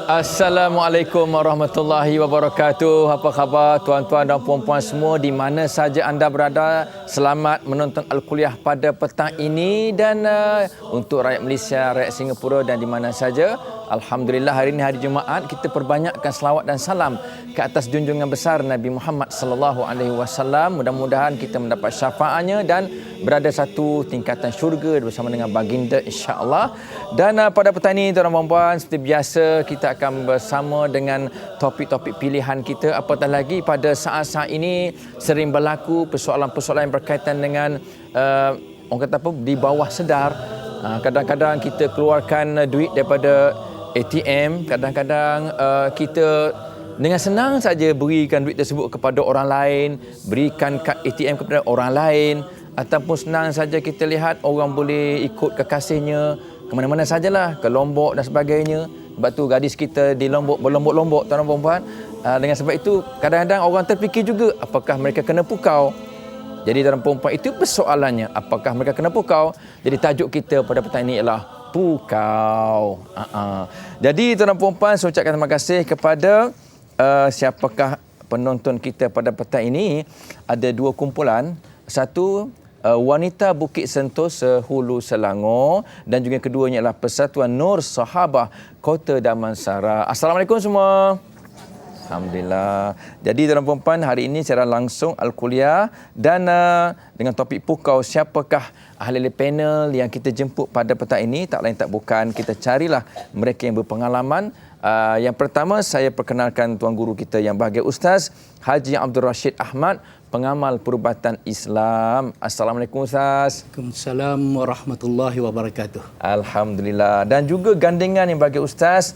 Assalamualaikum warahmatullahi wabarakatuh. Apa khabar tuan-tuan dan puan-puan semua di mana saja anda berada? Selamat menonton Al-Kuliah pada petang ini dan untuk rakyat Malaysia, rakyat Singapura dan di mana saja. Alhamdulillah hari ini hari Jumaat, kita perbanyakkan selawat dan salam ke atas junjungan besar Nabi Muhammad sallallahu alaihi wasallam. Mudah-mudahan kita mendapat syafaatnya dan berada satu tingkatan syurga bersama dengan baginda insya-Allah. Dan pada petang ini tuan-tuan dan puan, seperti biasa kita akan bersama dengan topik-topik pilihan kita. Apatah lagi pada saat-saat ini sering berlaku persoalan-persoalan yang berkaitan dengan orang kata apa, di bawah sedar. Kadang-kadang kita keluarkan duit daripada ATM, kadang-kadang kita dengan senang saja berikan duit tersebut kepada orang lain, berikan kad ATM kepada orang lain, ataupun senang saja kita lihat orang boleh ikut kekasihnya ke mana-mana sajalah, ke Lombok dan sebagainya. Sebab tu gadis kita di Lombok berlombok-lombok tuan-tuan dan puan. Dengan sebab itu kadang-kadang orang terfikir juga apakah mereka kena pukau. Jadi dalam perempuan itu persoalannya, apakah mereka kena pukau? Jadi tajuk kita pada petang ini ialah pukau. Jadi tuan-tuan dan puan, saya ucapkan terima kasih kepada siapakah penonton kita pada petang ini. Ada dua kumpulan. Satu, wanita Bukit Sentosa Hulu Selangor, dan juga keduanya adalah Persatuan Nur Sahabah Kota Damansara. Assalamualaikum semua. Alhamdulillah. Jadi tuan-tuan dan puan, hari ini secara langsung Al-Kuliah dan dengan topik pukau, siapakah ahli panel yang kita jemput pada petang ini? Tak lain tak bukan, kita carilah mereka yang berpengalaman. Yang pertama saya perkenalkan tuan guru kita yang bahagia, Ustaz Haji Abdul Rashid Ahmad, pengamal perubatan Islam. Assalamualaikum Ustaz. Waalaikumsalam warahmatullahi wabarakatuh. Alhamdulillah. Dan juga gandengan yang bahagia Ustaz,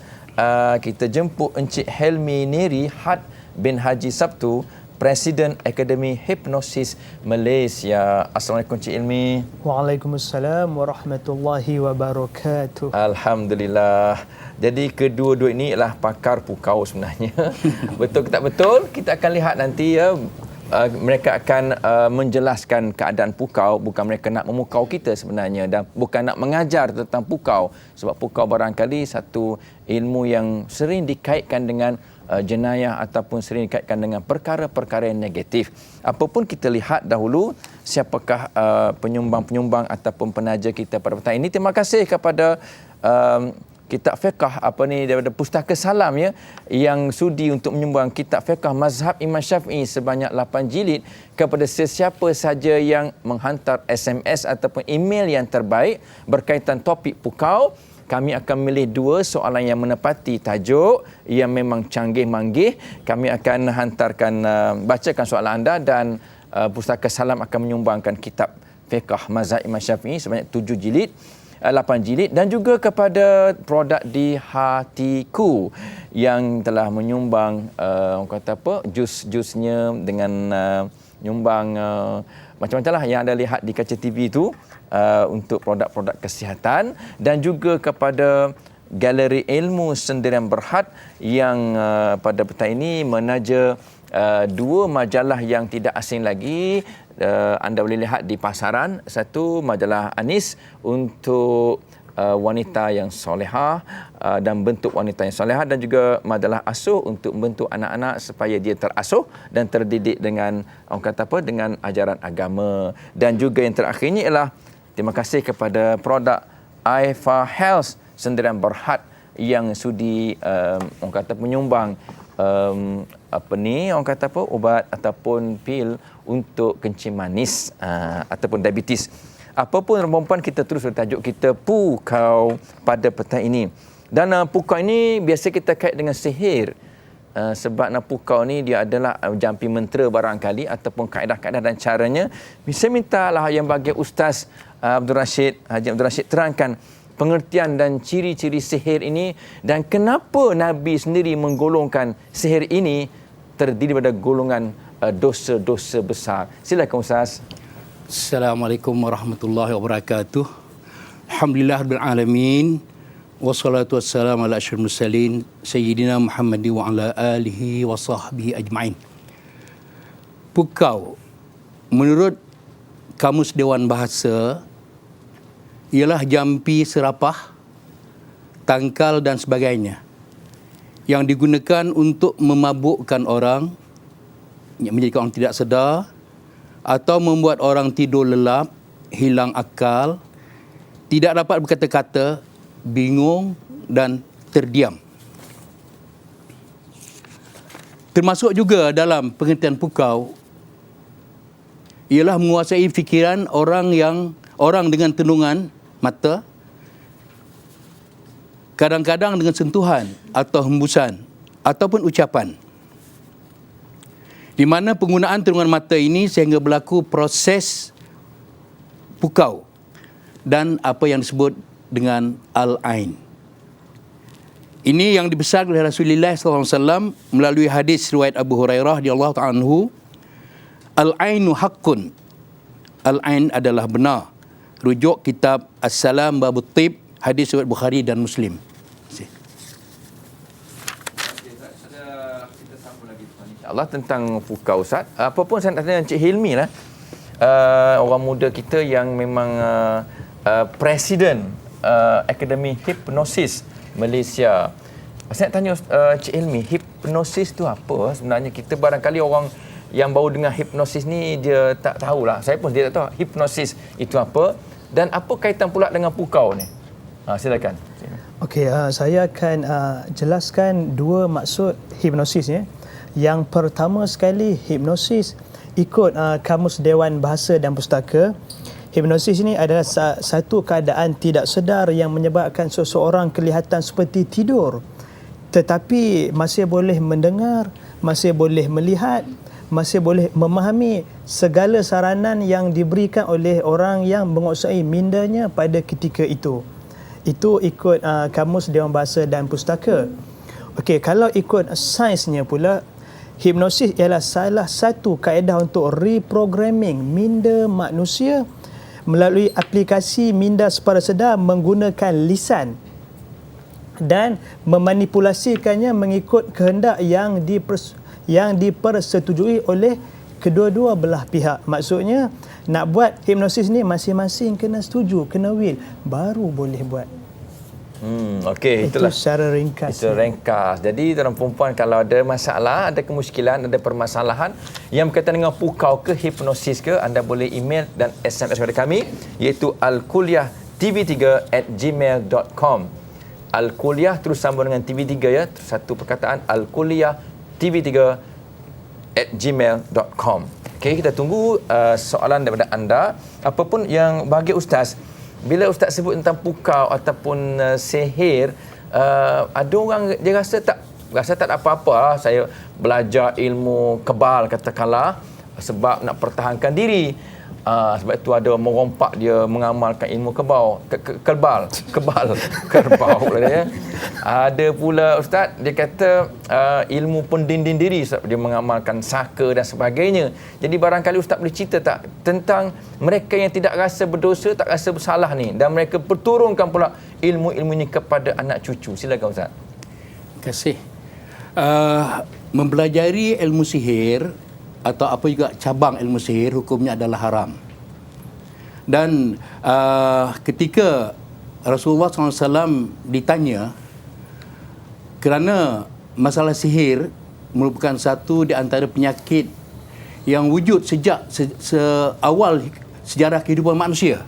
kita jemput Encik Helmi Neri Had bin Haji Sabtu, Presiden Akademi Hipnosis Malaysia. Assalamualaikum Encik Helmi. Waalaikumsalam warahmatullahi wabarakatuh. Alhamdulillah. Jadi kedua-dua ini adalah pakar pukau sebenarnya. Betul ke tak betul? Kita akan lihat nanti ya. Mereka akan menjelaskan keadaan pukau. Bukan mereka nak memukau kita sebenarnya, dan bukan nak mengajar tentang pukau. Sebab pukau barangkali satu ilmu yang sering dikaitkan dengan jenayah ataupun sering dikaitkan dengan perkara-perkara yang negatif. Apapun, kita lihat dahulu siapakah penyumbang-penyumbang ataupun penaja kita pada petang ini. Terima kasih kepada kitab fiqh daripada Pustaka Salam ya, yang sudi untuk menyumbang kitab fiqh mazhab Imam Syafi'i sebanyak 8 jilid kepada sesiapa saja yang menghantar SMS ataupun email yang terbaik berkaitan topik pukau. Kami akan memilih dua soalan yang menepati tajuk yang memang canggih-manggih. Kami akan hantarkan, bacakan soalan anda, dan Pustaka Salam akan menyumbangkan kitab fiqh mazhab Imam Syafi'i sebanyak 8 jilid, dan juga kepada produk di Hatiku yang telah menyumbang orang kata apa, jus-jusnya dengan nyumbang macam-macam lah yang anda lihat di kaca TV itu untuk produk-produk kesihatan, dan juga kepada Galeri Ilmu Sendirian Berhad yang pada petang ini menaja dua majalah yang tidak asing lagi. Anda boleh lihat di pasaran. Satu, majalah Anis untuk wanita yang solehah dan bentuk wanita yang solehah, dan juga majalah Asuh untuk membentuk anak-anak supaya dia terasuh dan terdidik dengan orang kata apa, dengan ajaran agama. Dan juga yang terakhirnya ialah terima kasih kepada produk Aifa Health Sendirian Berhad yang sudi orang kata menyumbang orang kata apa, ubat ataupun pil untuk kencing manis ataupun diabetes. Apapun perempuan, kita terus bertajuk kita pukau pada petang ini. Dan pukau ini biasa kita kait dengan sihir. Sebab pukau ni dia adalah jampi mentera barangkali, ataupun kaedah-kaedah dan caranya. Saya mintalah yang bagi Ustaz Abdul Rashid, Haji Abdul Rashid, terangkan pengertian dan ciri-ciri sihir ini, dan kenapa Nabi sendiri menggolongkan sihir ini terdiri daripada golongan dosa-dosa besar. Silakan Ustaz. Assalamualaikum warahmatullahi wabarakatuh. Alhamdulillah rabbil alamin. Wassalatu wassalamu ala asyrafil mursalin sayyidina Muhammadin wa ala alihi wa sahbihi ajma'in. Pukau menurut Kamus Dewan Bahasa ialah jampi serapah, tangkal dan sebagainya yang digunakan untuk memabukkan orang, menjadikan orang tidak sedar, atau membuat orang tidur lelap, hilang akal, tidak dapat berkata-kata, bingung dan terdiam. Termasuk juga dalam pengertian pukau ialah menguasai fikiran orang dengan tendungan mata, kadang-kadang dengan sentuhan atau hembusan ataupun ucapan, di mana penggunaan tendungan mata ini sehingga berlaku proses pukau dan apa yang disebut dengan al-ain. Ini yang dibesarkan oleh Rasulullah SAW melalui hadis riwayat Abu Hurairah radhiyallahu ta'ala anhu, al-ainu haqqun. Al-ain adalah benar. Rujuk kitab As-Salam Babut Tib, hadis riwayat Bukhari dan Muslim. Allah tentang pukau, Ustaz. Apa pun saya nak tanya Encik Hilmi lah. Orang muda kita yang memang Presiden Akademi Hipnosis Malaysia. Saya nak tanya Encik Hilmi, hipnosis tu apa sebenarnya? Kita barangkali orang yang baru dengar hipnosis ni dia tak tahulah. Saya pun dia tak tahu hipnosis itu apa dan apa kaitan pula dengan pukau ni. Silakan. Okey, saya akan jelaskan dua maksud hipnosis ya. Yang pertama sekali, hipnosis ikut Kamus Dewan Bahasa dan Pustaka. Hipnosis ini adalah satu keadaan tidak sedar yang menyebabkan seseorang kelihatan seperti tidur, tetapi masih boleh mendengar, masih boleh melihat, masih boleh memahami segala saranan yang diberikan oleh orang yang menguasai mindanya pada ketika itu. Itu ikut Kamus Dewan Bahasa dan Pustaka. Okey, kalau ikut sainsnya pula, hipnosis ialah salah satu kaedah untuk reprogramming minda manusia melalui aplikasi minda secara sedar menggunakan lisan dan memanipulasikannya mengikut kehendak yang dipersetujui oleh kedua-dua belah pihak. Maksudnya, nak buat hipnosis ni masing-masing kena setuju, kena will, baru boleh buat. Okey, Itu itulah secara ringkas. Itu ringkas. Jadi tuan perempuan kalau ada masalah, ada kemusykilan, ada permasalahan yang berkaitan dengan pukau ke hipnosis ke, anda boleh email dan SMS kepada kami iaitu alkuliahtv3@gmail.com. Alkuliah terus sambung dengan TV3 ya, satu perkataan, alkuliahtv3@gmail.com. Okey, kita tunggu soalan daripada anda. Apapun yang bagi Ustaz, bila Ustaz sebut tentang pukau ataupun sihir, ada orang dia rasa tak ada apa-apa lah. Saya belajar ilmu kebal katakanlah sebab nak pertahankan diri. Sebab itu ada merompak dia mengamalkan ilmu kerbau. Kerbau lah dia. Ada pula Ustaz dia kata ilmu pendinding diri, dia mengamalkan saka dan sebagainya. Jadi barangkali Ustaz boleh cerita tak tentang mereka yang tidak rasa berdosa, tak rasa bersalah ni, dan mereka perturunkan pula ilmu-ilmu ini kepada anak cucu. Silakan Ustaz. Terima kasih. Mempelajari ilmu sihir atau apa juga cabang ilmu sihir hukumnya adalah haram. Dan ketika Rasulullah SAW ditanya kerana masalah sihir merupakan satu di antara penyakit yang wujud sejak awal sejarah kehidupan manusia,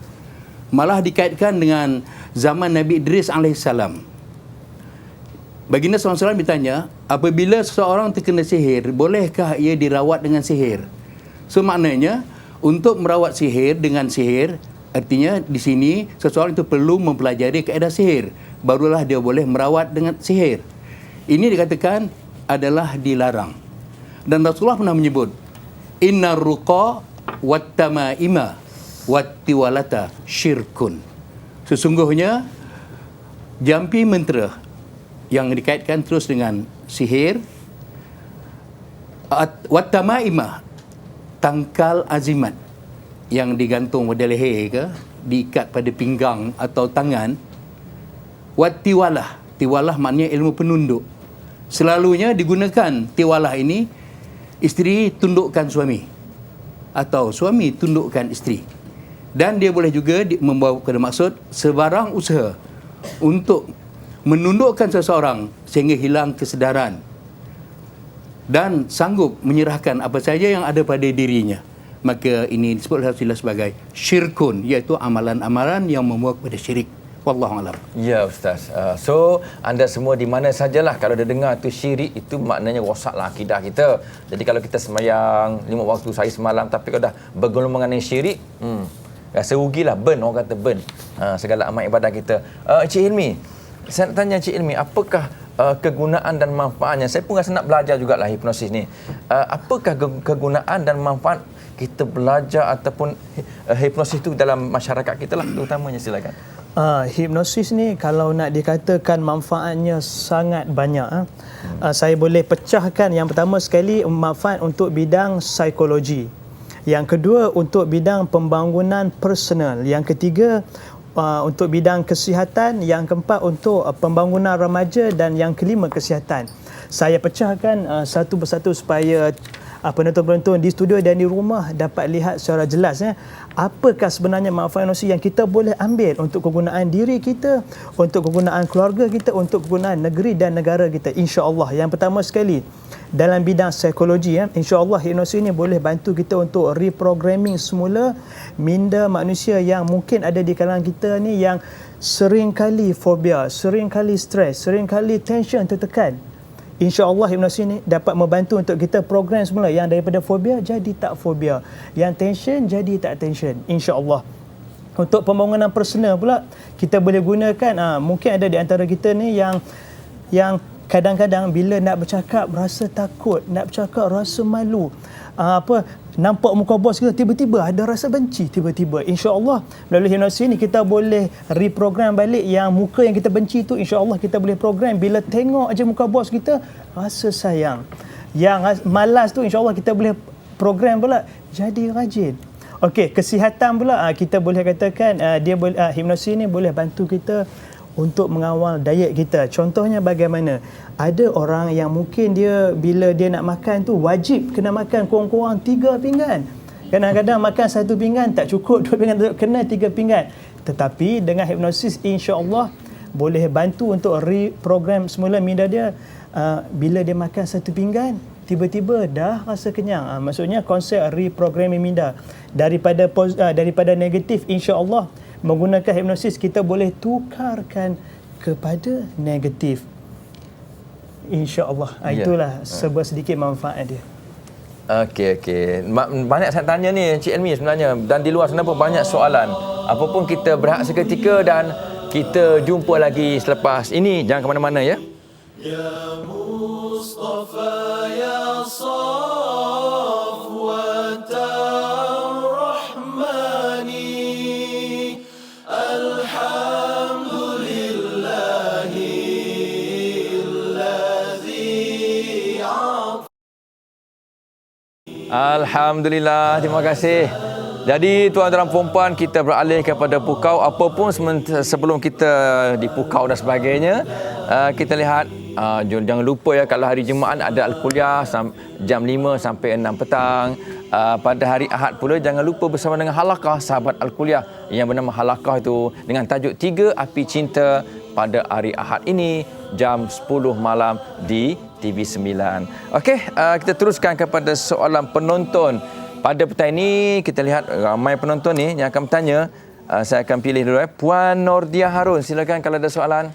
malah dikaitkan dengan zaman Nabi Idris AS. Baginda SAW ditanya, apabila seseorang terkena sihir, bolehkah ia dirawat dengan sihir? So maknanya, untuk merawat sihir dengan sihir, artinya di sini seseorang itu perlu mempelajari kaedah sihir, barulah dia boleh merawat dengan sihir. Ini dikatakan adalah dilarang. Dan Rasulullah pernah menyebut, Inna ruqa wat tamaima wat tiwalata syirkun. Sesungguhnya, jampi mentera yang dikaitkan terus dengan sihir, wat tamaima, tangkal azimat yang digantung pada leher ke, diikat pada pinggang atau tangan. Wat tiwalah, tiwalah maknanya ilmu penunduk. Selalunya digunakan tiwalah ini, isteri tundukkan suami atau suami tundukkan isteri. Dan dia boleh juga membawa kepada maksud sebarang usaha untuk menundukkan seseorang sehingga hilang kesedaran dan sanggup menyerahkan apa saja yang ada pada dirinya, maka ini disebut oleh Rasulullah sebagai syirkun, iaitu amalan-amalan yang membawa kepada syirik. Wallahu a'lam. Ya Ustaz. So anda semua di mana sajalah kalau dah dengar tu syirik, itu maknanya rosaklah akidah kita. Jadi kalau kita sembahyang 5 waktu sehari semalam tapi kalau dah bergelumang dengan syirik, rasa rugilah, burn, orang kata burn segala amal ibadah kita. Cik Hilmi, saya nak tanya Cik Hilmi, apakah kegunaan dan manfaatnya? Saya pun rasa nak belajar jugalah hipnosis ni. Apakah kegunaan dan manfaat kita belajar ataupun hipnosis itu dalam masyarakat kita lah terutamanya? Silakan. Hipnosis ni kalau nak dikatakan manfaatnya sangat banyak. Saya boleh pecahkan. Yang pertama sekali, manfaat untuk bidang psikologi. Yang kedua, untuk bidang pembangunan personal. Yang ketiga, untuk bidang kesihatan. Yang keempat, untuk pembangunan remaja. Dan yang kelima, kesihatan. Saya pecahkan satu persatu supaya penonton-penonton di studio dan di rumah dapat lihat secara jelas apakah sebenarnya manfaat hipnosis yang kita boleh ambil untuk kegunaan diri kita, untuk kegunaan keluarga kita, untuk kegunaan negeri dan negara kita, insya-Allah. Yang pertama sekali, dalam bidang psikologi, insya-Allah hipnosis ini boleh bantu kita untuk reprogramming semula minda manusia yang mungkin ada di kalangan kita ni yang sering kali fobia, sering kali stres, sering kali tension tertekan. InsyaAllah hipnosis ini dapat membantu untuk kita program semula yang daripada fobia jadi tak fobia, yang tension jadi tak tension, insyaAllah. Untuk pembangunan personal pula, kita boleh gunakan, mungkin ada di antara kita ni yang kadang-kadang bila nak bercakap rasa takut, nak bercakap rasa malu, nampak muka bos kita tiba-tiba ada rasa benci tiba-tiba. InsyaAllah melalui hipnosis ni kita boleh reprogram balik yang muka yang kita benci tu, insyaAllah kita boleh program bila tengok aja muka bos kita rasa sayang. Yang malas tu insyaAllah kita boleh program pula jadi rajin. Okey, kesihatan pula kita boleh katakan hipnosis ni boleh bantu kita untuk mengawal diet kita. Contohnya bagaimana? Ada orang yang mungkin dia bila dia nak makan tu wajib kena makan kurang-kurang 3 pinggan. Kadang-kadang makan 1 pinggan tak cukup, 2 pinggan tak cukup, kena 3 pinggan. Tetapi dengan hipnosis insya-Allah boleh bantu untuk reprogram semula minda dia. Bila dia makan 1 pinggan, tiba-tiba dah rasa kenyang. Maksudnya konsep reprogramming minda daripada negatif, insya-Allah menggunakan hipnosis kita boleh tukarkan kepada negatif, insya-Allah. Itulah sebuah sedikit manfaat dia. Okey. Banyak saya tanya ni Cik Hilmi sebenarnya, dan di luar sana pun banyak soalan. Apa pun kita berehat seketika dan kita jumpa lagi selepas ini. Jangan ke mana-mana ya. Ya Mustafa ya Safwatan Rahmani, Alhamdulillah, terima kasih. Jadi tuan-tuan dan puan-puan, kita beralih kepada pukau. Apapun sebelum kita di pukau dan sebagainya, kita lihat jangan lupa ya, kalau hari Jumaat ada Al-Kuliah jam 5 sampai 6 petang. Pada hari Ahad pula jangan lupa bersama dengan halaqah sahabat Al-Kuliah yang bernama halaqah itu dengan tajuk 3 Api Cinta pada hari Ahad ini jam 10 malam di TV9. Okey, kita teruskan kepada soalan penonton. Pada petang ini kita lihat ramai penonton ni yang akan bertanya. Saya akan pilih dulu Puan Nordia Harun. Silakan kalau ada soalan.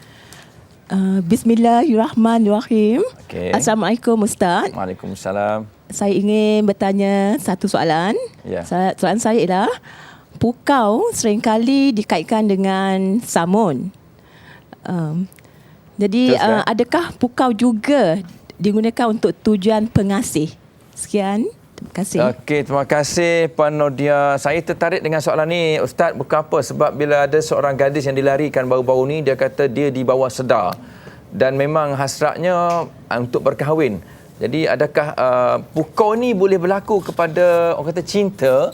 Bismillahirrahmanirrahim. Okay. Assalamualaikum Ustaz. Waalaikumsalam. Saya ingin bertanya satu soalan. Ya. Soalan saya ialah, pukau seringkali dikaitkan dengan samun. Jadi adakah pukau juga digunakan untuk tujuan pengasih? Sekian. Terima kasih. Okey, terima kasih Puan Nordia. Saya tertarik dengan soalan ni Ustaz. Bukan apa, sebab bila ada seorang gadis yang dilarikan baru-baru ni, dia kata dia di bawah sedar dan memang hasratnya untuk berkahwin. Jadi adakah pukau ni boleh berlaku kepada orang kata cinta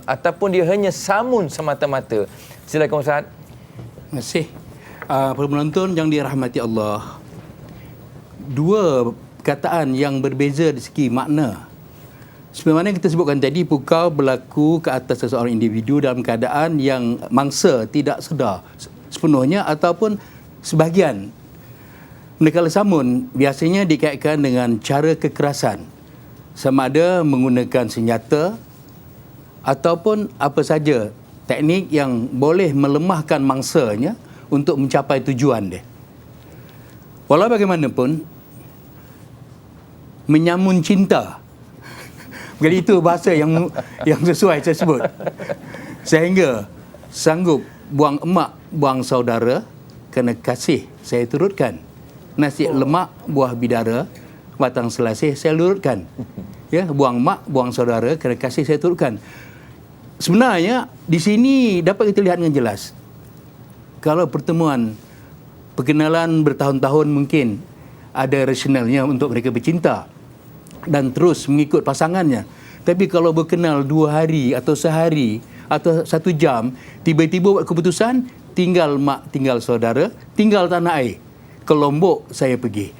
ataupun dia hanya samun semata-mata? Silakan Ustaz. Terima kasih. Para penonton yang dirahmati Allah, dua perkataan yang berbeza dari segi makna. Sebagaimana kita sebutkan tadi, pukau berlaku ke atas seseorang individu dalam keadaan yang mangsa tidak sedar sepenuhnya ataupun sebahagian manakala samun biasanya dikaitkan dengan cara kekerasan, sama ada menggunakan senjata ataupun apa saja teknik yang boleh melemahkan mangsanya untuk mencapai tujuan dia. Walau bagaimanapun, menyamun cinta, jadi itu bahasa yang sesuai saya sebut, sehingga sanggup buang emak, buang saudara, kerana kasih saya turutkan. Nasi lemak, buah bidara, batang selasih saya lurutkan. Ya, buang emak, buang saudara, kerana kasih saya turutkan. Sebenarnya di sini dapat kita lihat dengan jelas. Kalau pertemuan, perkenalan bertahun-tahun mungkin ada rasionalnya untuk mereka bercinta dan terus mengikut pasangannya. Tapi kalau berkenal 2 hari atau sehari atau 1 jam, tiba-tiba buat keputusan, tinggal mak, tinggal saudara, tinggal tanah air. Ke Lombok saya pergi.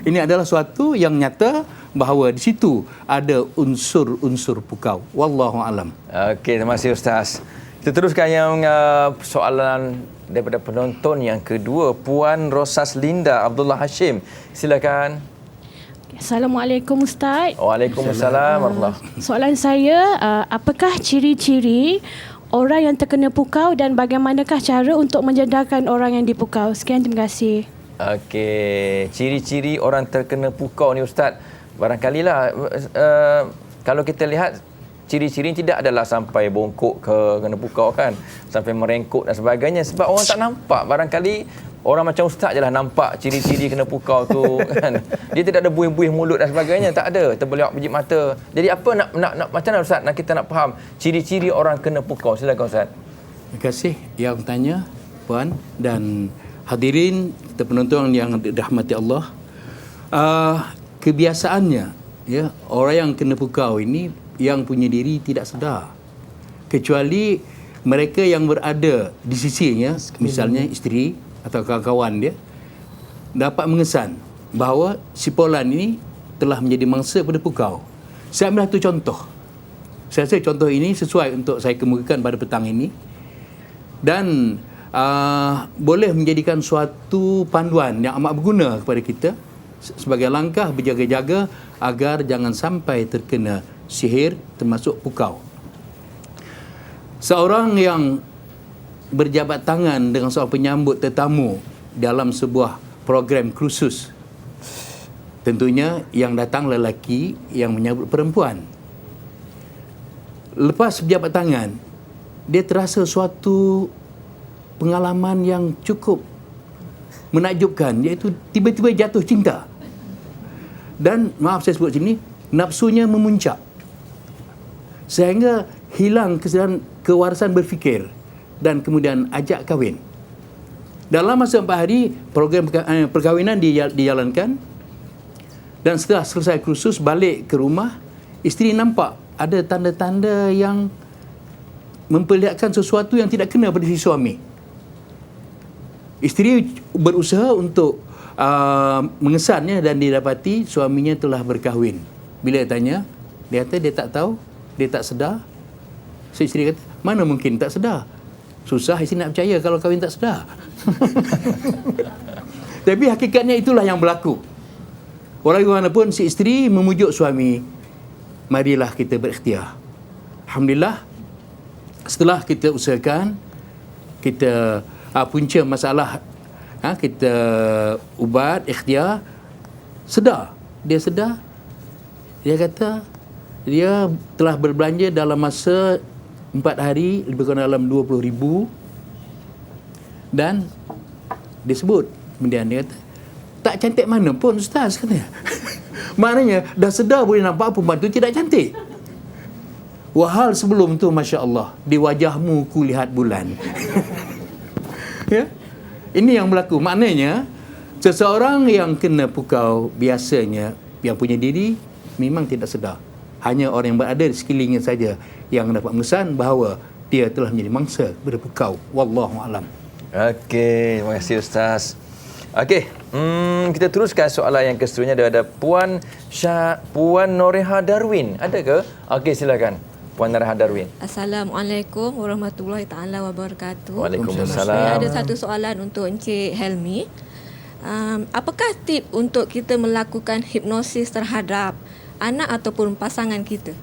Ini adalah suatu yang nyata bahawa di situ ada unsur-unsur pukau. Wallahu alam. Okey, terima kasih Ustaz. Kita teruskan yang soalan daripada penonton yang kedua, Puan Rosas Linda Abdullah Hashim. Silakan. Assalamualaikum Ustaz. Waalaikumsalam warahmatullahi. Soalan saya, apakah ciri-ciri orang yang terkena pukau dan bagaimanakah cara untuk menjedarkan orang yang dipukau? Sekian, terima kasih. Okey, ciri-ciri orang terkena pukau ni Ustaz, barangkalilah kalau kita lihat ciri-ciri tidak adalah sampai bongkok ke kena pukau kan, sampai merengkuk dan sebagainya, sebab orang tak nampak. Barangkali orang macam Ustaz je lah nampak ciri-ciri kena pukau tu kan. Dia tidak ada buih-buih mulut dan sebagainya, tak ada, terbeliak biji mata. Jadi apa nak macam mana Ustaz nak kita nak faham ciri-ciri orang kena pukau? Silakan Ustaz. Terima kasih yang tanya Puan dan hadirin kita penonton yang dirahmati Allah. Kebiasaannya ya, orang yang kena pukau ini yang punya diri tidak sedar, kecuali mereka yang berada di sisinya, misalnya isteri atau kawan-kawan dia, dapat mengesan bahawa si Polan ini telah menjadi mangsa pada pukau. Saya ambil satu contoh. Saya rasa contoh ini sesuai untuk saya kemukakan pada petang ini dan boleh menjadikan suatu panduan yang amat berguna kepada kita sebagai langkah berjaga-jaga agar jangan sampai terkena sihir termasuk pukau. Seorang yang berjabat tangan dengan seorang penyambut tetamu dalam sebuah program kursus, tentunya yang datang lelaki, yang menyambut perempuan. Lepas berjabat tangan, dia terasa suatu pengalaman yang cukup menakjubkan, iaitu tiba-tiba jatuh cinta. Dan maaf saya sebut sini, nafsunya memuncak sehingga hilang kesedaran kewarasan berfikir dan kemudian ajak kahwin. Dalam masa 4 hari program perkahwinan dijalankan dan setelah selesai kursus balik ke rumah, isteri nampak ada tanda-tanda yang memperlihatkan sesuatu yang tidak kena pada si suami. Isteri berusaha untuk mengesannya dan didapati suaminya telah berkahwin. Bila tanya, dia kata dia tak tahu, dia tak sedar. So, isteri kata, mana mungkin tak sedar? Susah isteri nak percaya kalau kahwin tak sedar. Tapi hakikatnya itulah yang berlaku. Walaupun si isteri memujuk suami, marilah kita berikhtiar. Alhamdulillah, setelah kita usahakan, kita punca masalah, kita ubat, ikhtiar, sedar. Dia sedar. Dia kata dia telah berbelanja dalam masa 4 hari lebih kurang dalam 20,000 dan dia sebut kemudian dia kata tak cantik mana pun Ustaz katanya. Maknanya dah sedar boleh nampak perempuan tu tidak cantik. Wahal sebelum tu Masya Allah, di wajahmu ku lihat bulan. Ya? Ini yang berlaku. Maknanya seseorang yang kena pukau biasanya yang punya diri memang tidak sedar. Hanya orang yang berada di sekelilingnya saja yang dapat mengesan bahawa dia telah menjadi mangsa berpukau. Wallahu alam. Okey, terima kasih Ustaz. Okey, kita teruskan soalan yang keseterusnya. Ada Puan Noreha Darwin. Ada ke? Okey, silakan. Puan Narah Darwin. Assalamualaikum warahmatullahi taala wabarakatuh. Waalaikumsalam. Saya ada satu soalan untuk Encik Helmi. Apakah tip untuk kita melakukan hipnosis terhadap anak ataupun pasangan kita?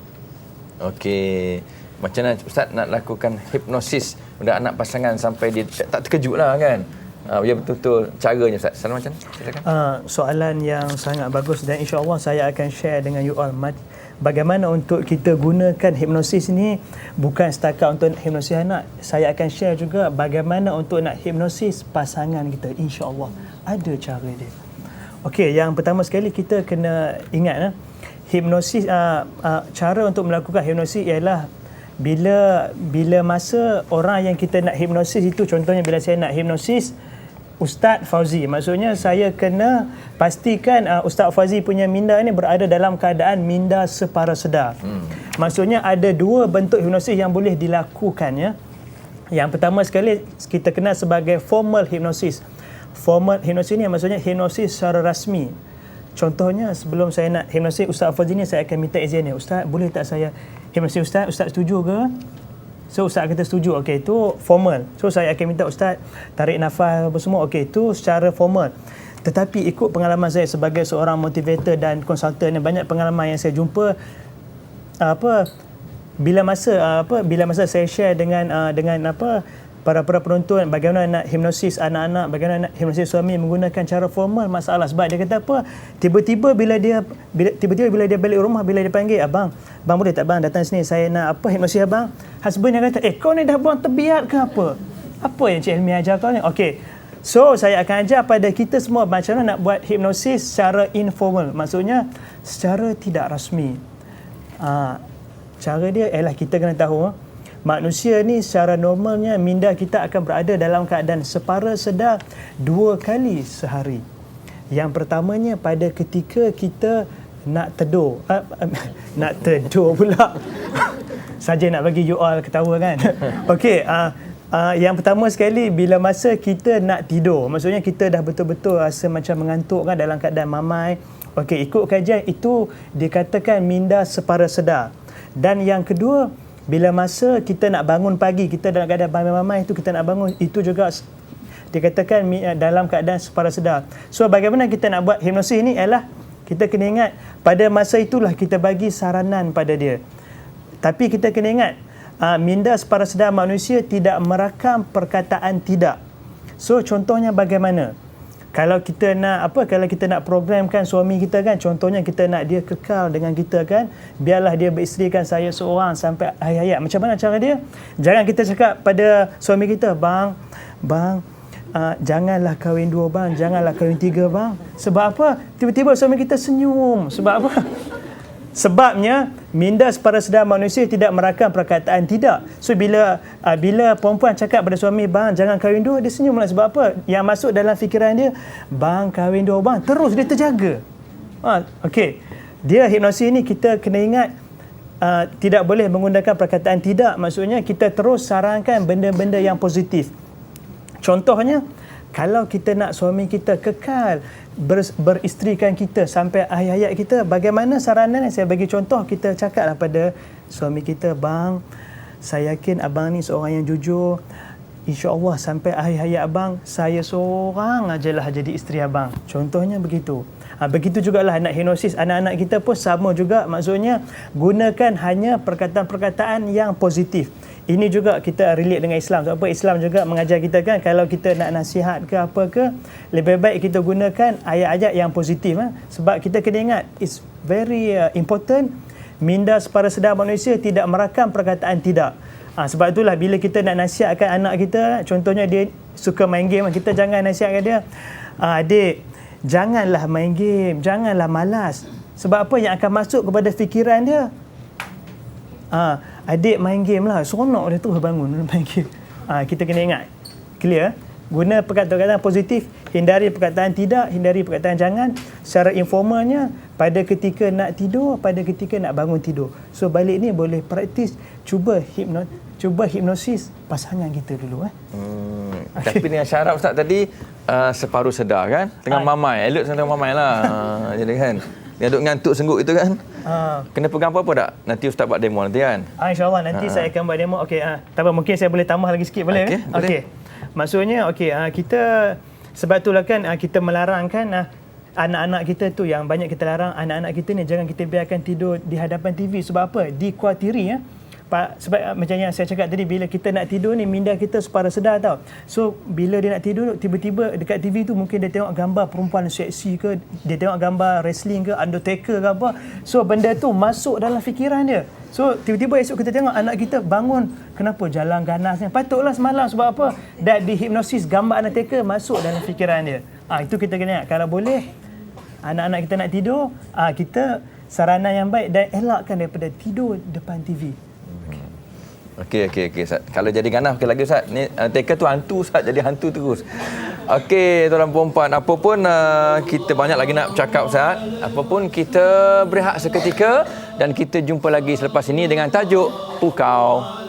Okey. Macam mana Ustaz nak lakukan hipnosis untuk anak pasangan sampai dia tak terkejut lah kan? Biar betul-betul caranya Ustaz. Salam macam mana? Silakan. Soalan yang sangat bagus dan insya-Allah saya akan share dengan you all bagaimana untuk kita gunakan hipnosis ni bukan setakat untuk hipnosis anak. Saya akan share juga bagaimana untuk nak hipnosis pasangan kita. Insya-Allah ada cara dia. Okey, yang pertama sekali kita kena ingat hipnosis cara untuk melakukan hipnosis ialah bila masa orang yang kita nak hipnosis itu, contohnya bila saya nak hipnosis Ustaz Fauzi, maksudnya saya kena pastikan Ustaz Fauzi punya minda ni berada dalam keadaan minda separa sedar. Maksudnya ada dua bentuk hipnosis yang boleh dilakukan ya. Yang pertama sekali kita kenal sebagai formal hipnosis. Formal hipnosis ni maksudnya hipnosis secara rasmi. Contohnya sebelum saya nak hipnosis Ustaz Fauzi ni, saya akan minta izin dia. Ustaz, boleh tak saya hipnosis Ustaz? Ustaz setuju ke? So Ustaz kata setuju. Okey, itu formal. So saya akan minta Ustaz tarik nafas apa semua. Okey, itu secara formal. Tetapi ikut pengalaman saya sebagai seorang motivator dan konsultan, banyak pengalaman yang saya jumpa bila masa saya share dengan para penonton bagaimana nak hipnosis anak-anak, bagaimana nak hipnosis suami menggunakan cara formal, masalah sebab dia kata apa, tiba-tiba bila dia balik rumah, bila dia panggil, abang boleh tak bang datang sini, saya nak hipnosis abang. Husband yang kata, kau ni dah buang terbiat ke apa yang Cik Helmi ajar kau ni? Okey, so saya akan ajar pada kita semua macam mana nak buat hipnosis secara informal, maksudnya secara tidak rasmi. Cara dia ialah kita kena tahu manusia ni secara normalnya minda kita akan berada dalam keadaan separa sedar 2 kali sehari. Yang pertamanya pada ketika kita nak tidur. Nak tidur pula. Saja nak bagi you all ketawa kan. Okey, yang pertama sekali bila masa kita nak tidur, maksudnya kita dah betul-betul rasa macam mengantuk kan, dalam keadaan mamai. Okey, ikut kajian itu dikatakan minda separa sedar. Dan yang kedua, bila masa kita nak bangun pagi, kita dalam keadaan mamai itu kita nak bangun, itu juga dikatakan dalam keadaan separa sedar. So bagaimana kita nak buat hipnosis ini ialah kita kena ingat pada masa itulah kita bagi saranan pada dia. Tapi kita kena ingat minda separa sedar manusia tidak merakam perkataan tidak. So contohnya bagaimana? Kalau kita nak programkan suami kita kan, contohnya kita nak dia kekal dengan kita kan, biarlah dia beristerikan saya seorang sampai akhir hayat. Macam mana cara dia? Jangan kita cakap pada suami kita, bang, janganlah kahwin 2 bang, janganlah kahwin 3 bang. Sebab apa? Tiba-tiba suami kita senyum. Sebab apa? Sebabnya minda separa sedar manusia tidak merakam perkataan tidak. So bila perempuan cakap pada suami, bang jangan kahwin 2, dia senyumlah. Sebab apa? Yang masuk dalam fikiran dia, bang kahwin 2 bang, terus dia terjaga. Okey. Dia hipnosis ni kita kena ingat tidak boleh menggunakan perkataan tidak. Maksudnya kita terus sarankan benda-benda yang positif. Contohnya, kalau kita nak suami kita kekal beristerikan kita sampai akhir hayat kita, bagaimana saranan yang saya bagi contoh, kita cakaplah pada suami kita, bang, saya yakin abang ni seorang yang jujur, insya-Allah sampai akhir hayat abang, saya seorang ajalah jadi isteri abang. Contohnya begitu. Begitu jugalah nak hipnosis anak-anak kita pun sama juga, maksudnya gunakan hanya perkataan-perkataan yang positif. Ini juga kita relate dengan Islam. Sebab apa? Islam juga mengajar kita kan, kalau kita nak nasihat ke apa ke, lebih baik kita gunakan ayat-ayat yang positif. Sebab kita kena ingat, it's very important, minda separa sedar manusia tidak merakam perkataan tidak. Sebab itulah bila kita nak nasihatkan anak kita, contohnya dia suka main game, kita jangan nasihatkan dia, adik, janganlah main game, janganlah malas. Sebab apa? Yang akan masuk kepada fikiran dia, adik main game lah, seronok dia terus bangun main game. Kita kena ingat, clear, guna perkataan positif, hindari perkataan tidak, hindari perkataan jangan. Secara informalnya, pada ketika nak tidur, pada ketika nak bangun tidur. So balik ni boleh praktis, cuba hipnosis pasangan kita dulu. Tapi dengan syarat Ustaz tadi separuh sedar kan, tengah mamai, alert tengah mamai lah. Jadi kan Yang duk ngantuk sengguk itu kan. Ah. Kena pegang apa-apa tak? Nanti Ustaz buat demo nanti kan. InsyaAllah nanti saya akan buat demo. Okey, tak apa, mungkin saya boleh tambah lagi sikit boleh? Okey, boleh. Okey. Maksudnya kita sebab itulah kan kita melarang kan anak-anak kita tu, yang banyak kita larang anak-anak kita ni jangan kita biarkan tidur di hadapan TV. Sebab apa? Dikuatiri sebab macam yang saya cakap tadi, bila kita nak tidur ni minda kita separa sedar tau. So bila dia nak tidur, tiba-tiba dekat TV tu mungkin dia tengok gambar perempuan seksi ke, dia tengok gambar wrestling ke, Undertaker ke apa. So benda tu masuk dalam fikiran dia. So tiba-tiba esok kita tengok anak kita bangun, kenapa jalan ganas ni? Patutlah semalam sebab apa? Dah dihipnosis, gambar Undertaker masuk dalam fikiran dia. Itu kita kena ingat. Kalau boleh anak-anak kita nak tidur, kita saranan yang baik dan elakkan daripada tidur depan TV. Okey Ustaz. Kalau jadi ganas okey lagi Ustaz. Ni Taker tu hantu Ustaz, jadi hantu terus. Okey tuan-tuan dan puan, apa pun kita banyak lagi nak cakap Ustaz. Apa pun kita berehat seketika dan kita jumpa lagi selepas ini dengan tajuk Pukau.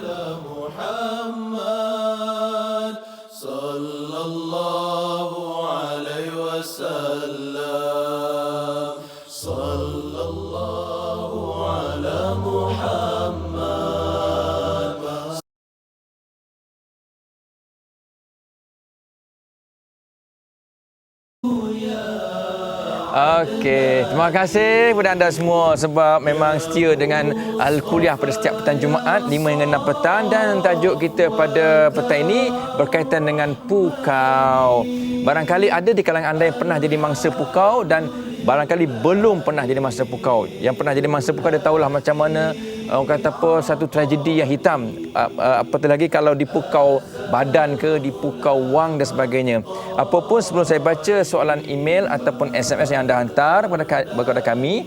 Okey, terima kasih kepada anda semua sebab memang setia dengan Al-Kuliah pada setiap petang Jumaat 5 hingga 6 petang, dan tajuk kita pada petang ini berkaitan dengan pukau. Barangkali ada di kalangan anda yang pernah jadi mangsa pukau dan barangkali belum pernah jadi mangsa pukau. Yang pernah jadi mangsa pukau dia tahulah macam mana orang kata apa, satu tragedi yang hitam. Apatah lagi kalau dipukau badan ke, dipukau wang dan sebagainya. Apapun, sebelum saya baca soalan email ataupun SMS yang anda hantar kepada kami,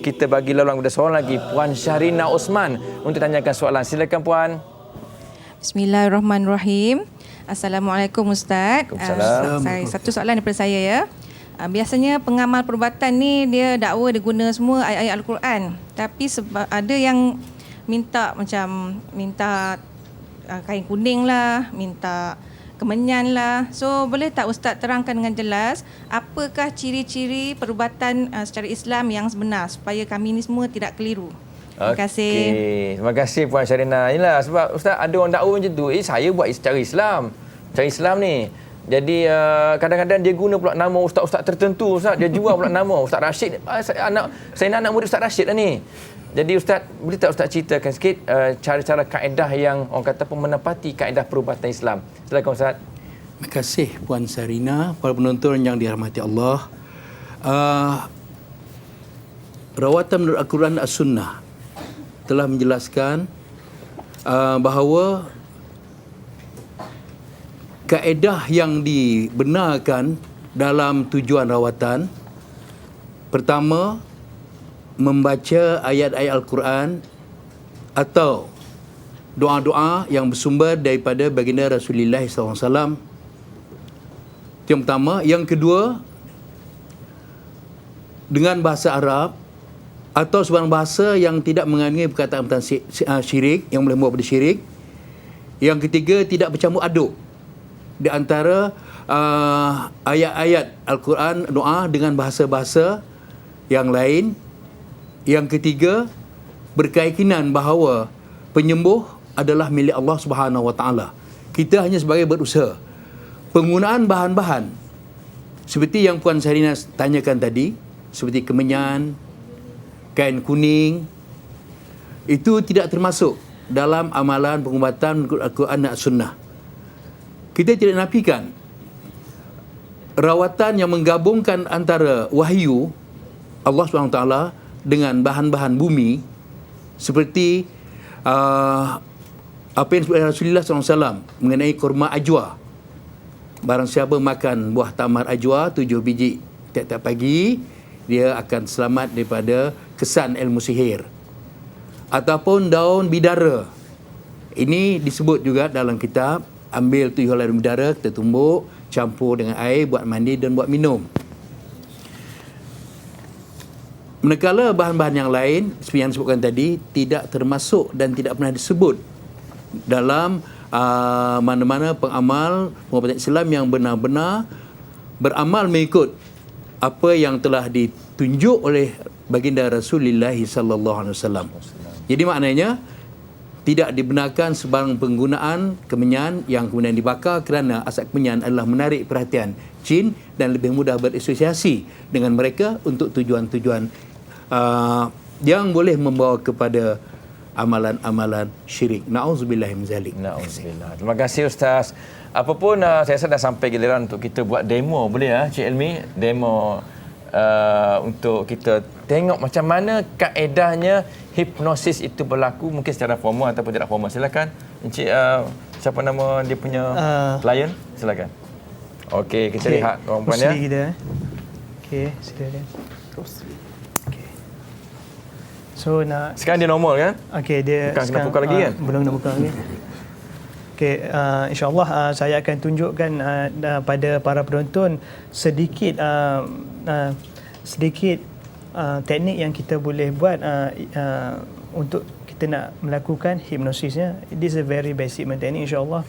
kita bagi laluan kepada seorang lagi, Puan Syahrina Osman, untuk tanyakan soalan. Silakan Puan. Bismillahirrahmanirrahim. Assalamualaikum Ustaz. Waalaikumsalam. Satu soalan daripada saya ya. Biasanya pengamal perubatan ni dia dakwa dia guna semua ayat-ayat Al-Quran. Tapi sebab ada yang minta kain kuning lah, minta kemenyan lah. So boleh tak Ustaz terangkan dengan jelas apakah ciri-ciri perubatan secara Islam yang sebenar supaya kami ni semua tidak keliru. Terima kasih. Terima kasih Puan Syarina. Inilah sebab Ustaz ada orang dakwa macam tu. Saya buat secara Islam. Cara Islam ni. Jadi kadang-kadang dia guna pula nama ustaz-ustaz tertentu Ustaz. Dia jual pula nama Ustaz Rashid. Saya nak anak murid Ustaz Rashid lah ni. Jadi Ustaz, boleh tak Ustaz ceritakan sikit cara-cara kaedah yang orang kata pun menepati kaedah perubatan Islam. Silakan Ustaz. Terima kasih Puan Sarina, para penonton yang dirahmati Allah. Rawatan menurut Al-Quran dan As-Sunnah telah menjelaskan bahawa kaedah yang dibenarkan dalam tujuan rawatan, pertama, membaca ayat-ayat Al-Quran atau doa-doa yang bersumber daripada baginda Rasulullah SAW. Itu yang pertama. Yang kedua, dengan bahasa Arab atau sebarang bahasa yang tidak mengandungi perkataan syirik, yang boleh membawa pada syirik. Yang ketiga, tidak bercampur aduk di antara ayat-ayat Al-Quran, doa dengan bahasa-bahasa yang lain. Yang ketiga, berkeyakinan bahawa penyembuh adalah milik Allah Subhanahu Wa Taala. Kita hanya sebagai berusaha. Penggunaan bahan-bahan seperti yang Puan Sarina tanyakan tadi, seperti kemenyan, kain kuning, itu tidak termasuk dalam amalan pengubatan Al-Quran dan Sunnah. Kita tidak nafikan rawatan yang menggabungkan antara wahyu Allah SWT dengan bahan-bahan bumi seperti apa yang disebutkan Rasulullah SAW mengenai kurma ajwa. Barang siapa makan buah tamar ajwa 7 biji tiap-tiap pagi, dia akan selamat daripada kesan ilmu sihir. Ataupun daun bidara. Ini disebut juga dalam kitab, ambil 7 helai daun bidara, kita tumbuk, campur dengan air, buat mandi dan buat minum. Manakala bahan-bahan yang lain, seperti yang disebutkan tadi, tidak termasuk dan tidak pernah disebut dalam mana-mana pengamal pengobatan Islam yang benar-benar beramal mengikut apa yang telah ditunjuk oleh baginda Rasulullah sallallahu alaihi wasallam. Jadi maknanya tidak dibenarkan sebarang penggunaan kemenyan yang kemudian dibakar kerana asap kemenyan adalah menarik perhatian jin dan lebih mudah berasosiasi dengan mereka untuk tujuan-tujuan yang boleh membawa kepada amalan-amalan syirik. Na'udzubillah min zalik. Na'udzubillah. Terima kasih Ustaz. Apapun saya rasa dah sampai giliran untuk kita buat demo, boleh Cik Elmi? Demo untuk kita tengok macam mana kaedahnya hipnosis itu berlaku, mungkin secara formal ataupun tidak formal. Silakan Encik, siapa nama dia punya klien? Silakan. Okey, kita lihat perempuannya. Musli kita. Okey, silakan. Terus. Okey. So sekarang dia normal kan? Okey, dia bukan kena buka lagi kan? Belum nak buka lagi. Okey, insya-Allah saya akan tunjukkan pada para penonton sedikit teknik yang kita boleh buat untuk kita nak melakukan hipnosisnya. This is a very basic teknik, insya-Allah.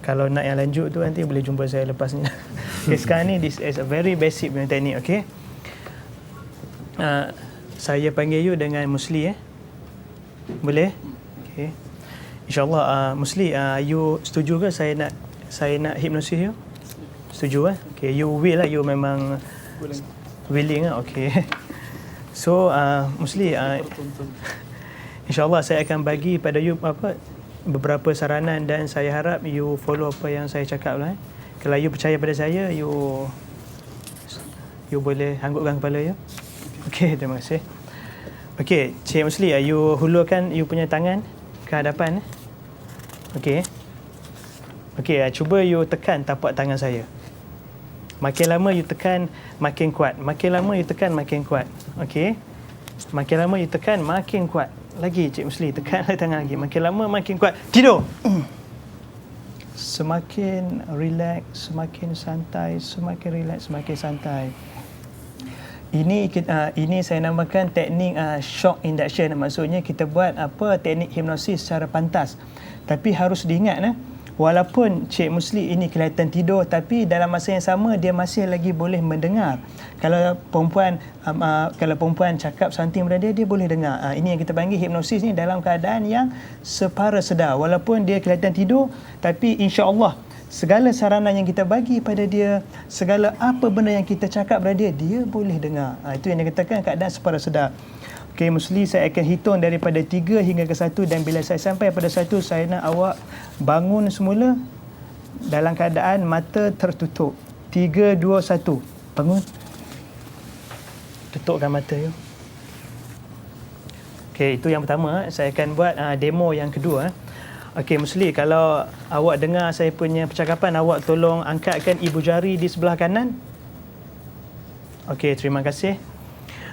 Kalau nak yang lanjut tu nanti boleh jumpa saya lepas ni. Okay, sekarang ni this is a very basic teknik, okey. Saya panggil you dengan Musli Boleh? Okey. InsyaAllah Musli, you setuju ke saya nak hipnosis you? Setuju Okey, you will lah, you memang willing Okey. So Musli, InsyaAllah saya akan bagi pada you beberapa saranan dan saya harap you follow apa yang saya cakap lah. Kalau you percaya pada saya, you boleh hanggupkan kepala you. Okey, terima kasih. Okey, Cik Musli, you hulurkan you punya tangan ke hadapan. Okey. Okey, cuba you tekan tapak tangan saya. Makin lama you tekan, makin kuat. Makin lama you tekan, makin kuat. Okey. Makin lama you tekan, makin kuat. Lagi Cik Musli, tekan tangan lagi. Makin lama, makin kuat. Tidur. Semakin relax, semakin santai, semakin relax, semakin santai. Ini saya namakan teknik shock induction. Maksudnya kita buat teknik hipnosis secara pantas. Tapi harus diingat walaupun Cik Musli ini kelihatan tidur, tapi dalam masa yang sama dia masih lagi boleh mendengar. Kalau perempuan cakap something pada dia boleh dengar. Ini yang kita panggil hipnosis ni dalam keadaan yang separa sedar. Walaupun dia kelihatan tidur, tapi insya-Allah segala saranan yang kita bagi pada dia, segala apa benda yang kita cakap pada dia, dia boleh dengar. Itu yang dikatakan keadaan separa sedar. Okey Musli, saya akan hitung daripada 3 hingga ke 1 dan bila saya sampai pada 1, saya nak awak bangun semula dalam keadaan mata tertutup. 3, 2, 1. Bangun. Tutupkan mata you. Okey, itu yang pertama. Saya akan buat demo yang kedua. Okey Musli, kalau awak dengar saya punya percakapan, awak tolong angkatkan ibu jari di sebelah kanan. Okey, terima kasih.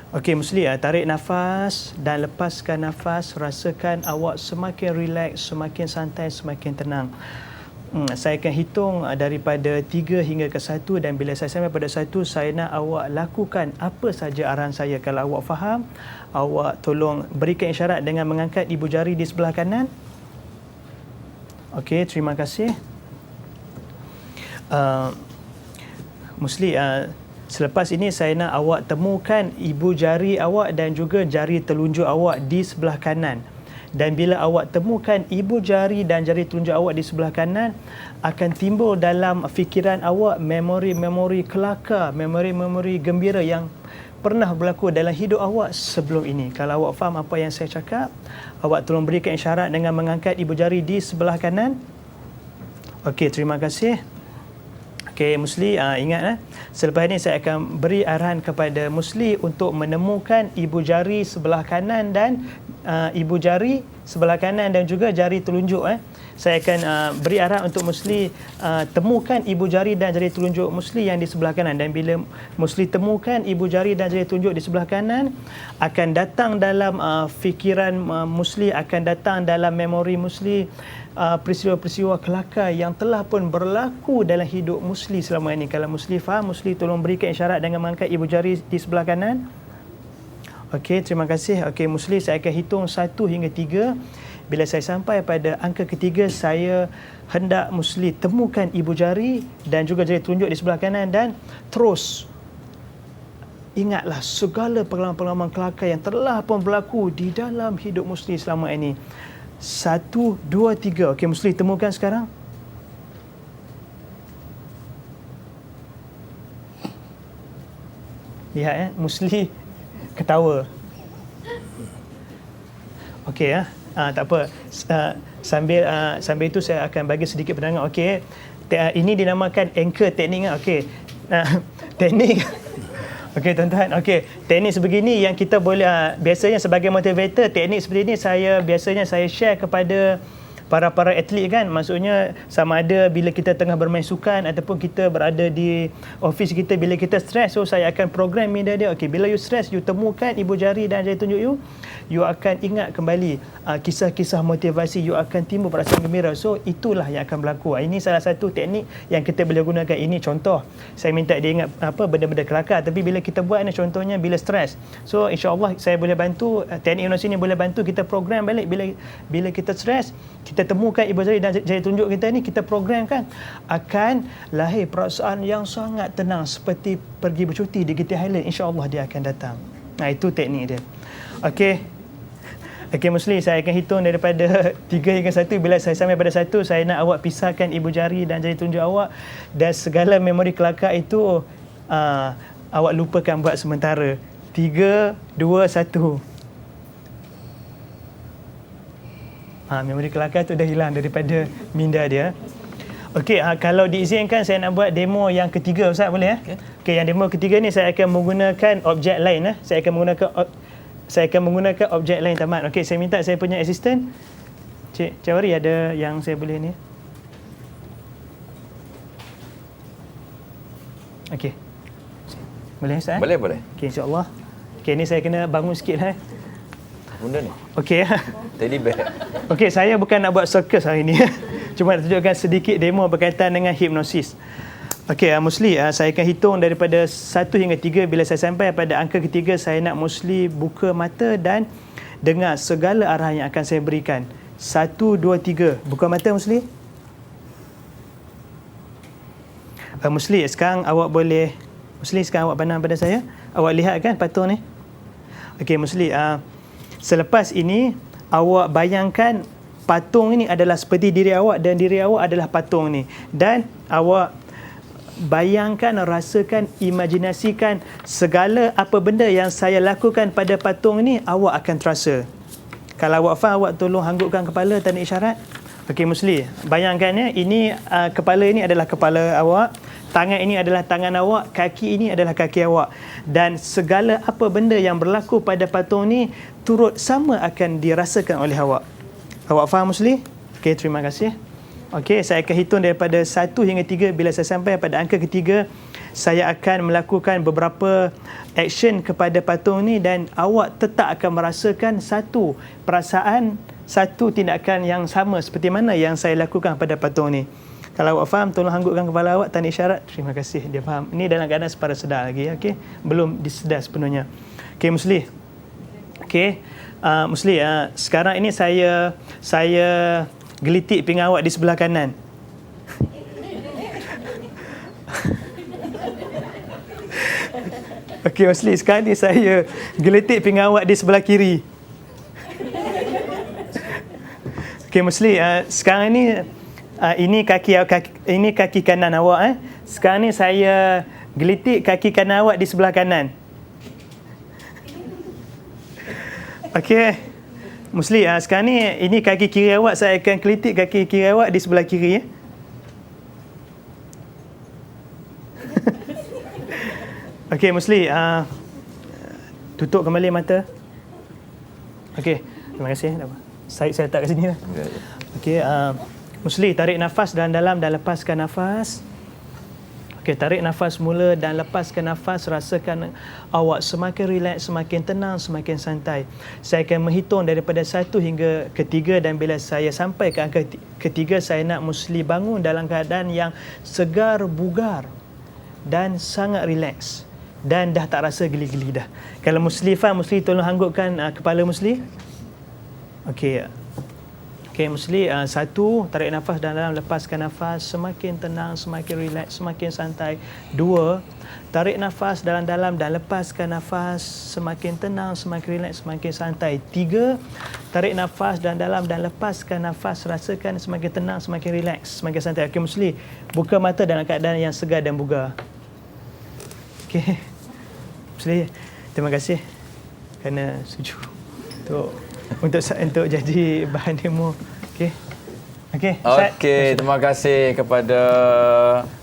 Okey Musli, tarik nafas dan lepaskan nafas. Rasakan awak semakin relax, semakin santai, semakin tenang. Saya akan hitung daripada 3 hingga ke 1 dan bila saya sampai pada 1, saya nak awak lakukan apa saja arahan saya. Kalau awak faham, awak tolong berikan isyarat dengan mengangkat ibu jari di sebelah kanan. Okey, terima kasih. Musli, selepas ini saya nak awak temukan ibu jari awak dan juga jari telunjuk awak di sebelah kanan. Dan bila awak temukan ibu jari dan jari telunjuk awak di sebelah kanan, akan timbul dalam fikiran awak memori-memori kelakar, memori-memori gembira yang pernah berlaku dalam hidup awak sebelum ini. Kalau awak faham apa yang saya cakap, awak tolong berikan isyarat dengan mengangkat ibu jari di sebelah kanan. Okey, terima kasih. Okey Musli, ingat selepas ini saya akan beri arahan kepada Musli untuk menemukan ibu jari sebelah kanan dan ibu jari sebelah kanan dan juga jari telunjuk. Saya akan beri arahan untuk Musli temukan ibu jari dan jari telunjuk Musli yang di sebelah kanan, dan bila Musli temukan ibu jari dan jari telunjuk di sebelah kanan, akan datang dalam fikiran Musli, akan datang dalam memori Musli peristiwa-peristiwa kelakar yang telah pun berlaku dalam hidup Musli selama ini. Kalau Musli faham, Musli tolong berikan isyarat dengan mengangkat ibu jari di sebelah kanan. Okey, terima kasih. Okey Musli, saya akan hitung 1 hingga 3. Bila saya sampai pada angka ketiga, saya hendak Musli temukan ibu jari dan juga jari telunjuk di sebelah kanan dan terus ingatlah segala pengalaman-pengalaman kelakar yang telah pun berlaku di dalam hidup Musli selama ini. 1, 2, 3. Okey, Musli temukan sekarang. Lihat Musli ketawa. Okey tak apa. Sambil itu saya akan bagi sedikit pandangan. Okey. Ini dinamakan anchor teknik. Okey. Teknik. Okey tuan-tuan. Okey, teknik sebegini yang kita boleh biasanya sebagai motivator, teknik seperti ini biasanya saya share kepada para atlet kan. Maksudnya sama ada bila kita tengah bermain sukan ataupun kita berada di office kita bila kita stres, so saya akan program minda dia. Okey, bila you stres, you temukan ibu jari dan jari tunjuk you akan ingat kembali kisah-kisah motivasi, you akan timbul perasaan gembira. So itulah yang akan berlaku. Ini salah satu teknik yang kita boleh gunakan. Ini contoh. Saya minta dia ingat benda-benda kelakar, tapi bila kita buat ni contohnya bila stres. So insya-Allah saya boleh bantu, teknik hipnosis ni boleh bantu kita program balik bila kita stres, kita temukan ibu jari dan jari tunjuk kita ni, kita programkan, akan lahir perasaan yang sangat tenang seperti pergi bercuti di Getty Highland. InsyaAllah dia akan datang. Nah, itu teknik dia. Okey Musli, saya akan hitung daripada 3 hingga 1. Bila saya sampai pada 1, saya nak awak pisahkan ibu jari dan jari tunjuk awak, dan segala memori kelakar itu awak lupakan buat sementara. 3, 2, 1. Memori kelakar tu dah hilang daripada minda dia. Okey, kalau diizinkan saya nak buat demo yang ketiga, Ustaz, boleh Okey, yang demo ketiga ni saya akan menggunakan objek lain Saya akan menggunakan objek lain, tamat. Okey, saya minta saya punya assistant Cik Wari, ada yang saya boleh ni. Okey. Boleh Ustaz? Boleh. Okey, insya-Allah. Okey, ni saya kena bangun sikit Benda ni. Okey. Teddy bear. Okey, saya bukan nak buat circus hari ni. Cuma nak tunjukkan sedikit demo berkaitan dengan hipnosis. Okey, Musli, saya akan hitung daripada 1 hingga 3. Bila saya sampai pada angka ketiga, saya nak Musli buka mata dan dengar segala arahan yang akan saya berikan. 1, 2, 3. Buka mata, Musli. Musli, sekarang awak pandang pada saya. Awak lihat kan patung ni? Okey, Musli, selepas ini awak bayangkan patung ini adalah seperti diri awak dan diri awak adalah patung ni, dan awak bayangkan, rasakan, imajinasikan segala apa benda yang saya lakukan pada patung ni awak akan terasa. Kalau awak faham, awak tolong hanggupkan kepala tanda isyarat. Okey Musli, bayangkan ini kepala ini adalah kepala awak, tangan ini adalah tangan awak, kaki ini adalah kaki awak, dan segala apa benda yang berlaku pada patung ni turut sama akan dirasakan oleh awak. Awak faham, Musli? Okey, terima kasih. Okey, saya akan hitung daripada 1 hingga 3. Bila saya sampai pada angka ketiga, saya akan melakukan beberapa action kepada patung ni, dan awak tetap akan merasakan satu perasaan, satu tindakan yang sama seperti mana yang saya lakukan pada patung ni. Kalau awak faham, tolong hanggupkan kepala awak tanda isyarat. Terima kasih, dia faham. Ini dalam keadaan separa sedar lagi, okey. Belum disedar sepenuhnya. Okey Musli. Okey. Musli, sekarang ini saya gelitik pinggang awak di sebelah kanan. Okey Musli, sekarang ni saya gelitik pinggang awak di sebelah kiri. Okey Musli, sekarang ni ini kaki kanan awak. Sekarang ni saya gelitik kaki kanan awak di sebelah kanan. Okey Musli, sekarang ni ini kaki kiri awak, saya akan gelitik kaki kiri awak di sebelah kiri. Okey Musli, tutup kembali mata. Okey, terima kasih. Saya letak kat sini lah. Okey, Musli, tarik nafas dalam-dalam dan lepaskan nafas. Okey, tarik nafas mula dan lepaskan nafas. Rasakan awak semakin rileks, semakin tenang, semakin santai. Saya akan menghitung daripada 1 hingga ke 3, dan bila saya sampai ke angka ketiga, saya nak Musli bangun dalam keadaan yang segar, bugar dan sangat rileks, dan dah tak rasa geli-geli dah. Kalau Musli faham, Musli tolong hanggupkan kepala Musli. Okey. Okey, Musli, satu, tarik nafas dalam, lepaskan nafas, semakin tenang, semakin rileks, semakin santai. Dua, tarik nafas dalam-dalam dan lepaskan nafas, semakin tenang, semakin rileks, semakin santai. Tiga, tarik nafas dalam-dalam dan lepaskan nafas, rasakan semakin tenang, semakin rileks, semakin santai. Okey, Musli, buka mata dalam keadaan yang segar dan bugar. Okey, Musli, terima kasih kerana setuju untuk jadi bahan demo. Okey. Okey. Okey, terima kasih kepada